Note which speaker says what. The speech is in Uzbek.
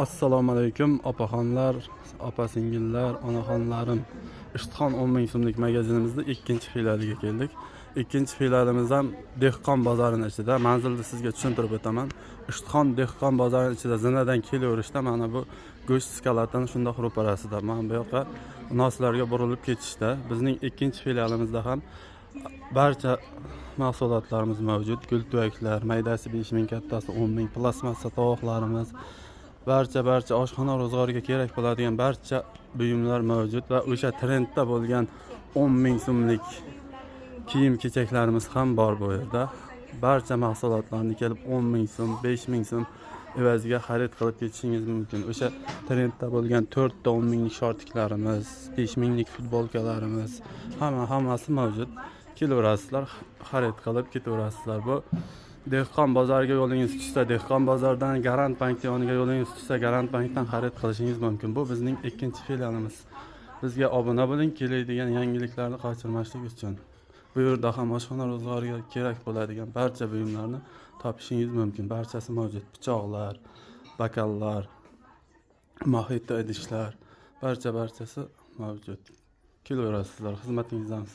Speaker 1: Assalomu alaykum opaxonlar, opa-singillar, onaxonlarim. Ishtixon 10 ming so'mlik magazinimizda ikkinchi filialiga keldik. Ikkinchi filialimiz ham Dehqon bozorining ichida. Manzilni sizga tushuntirib o'taman. Ishtixon Dehqon bozorining ichida zinadan kelaverishda mana bu go'sht skalatini shundoq ro'parasida. Mana bu yoqqa noslarga burilib ketishda. Bizning ikkinchi filialimizda ham barcha mahsulotlarimiz mavjud. Gultuvaklar, maydasi 5 ming, kattasi 10 ming, plastmassa tovoqlarimiz, barcha oshxona ro'zg'origa kerak bo'ladigan barcha buyumlar mavjud va o'sha trendda bo'lgan 10 ming so'mlik kiyim-kechaklarimiz ham bor bu yerda. Barcha mahsulotlarni kelib 10 ming so'm, 5 ming so'm evaziga xarid qilib ketishingiz mumkin. O'sha trendda bo'lgan 4 ta 10 minglik shortiklarimiz, 5 minglik futbolkalarimiz hammasi mavjud. Kelaverasizlar, xarid qilib ketaverasizlar. Bu Dehqon bozoriga yo'lingiz tushsa, Dehqon bozordan Garant Bank yoniga yo'lingiz tushsa, Garant Bankdan xarid qilishingiz mumkin. Bu bizning ikkinchi filialimiz. Bizga obuna bo'ling, keladigan yangiliklarni qochirmaslik uchun. Bu yerda ham oshxona ro'zg'origa kerak bo'ladigan barcha buyumlarni topishingiz mumkin. Barchasi mavjud. Pichoqlar, bakallar, mohiyta idishlar, barchasi mavjud. Kelaverasizlar, xizmatingizdamiz.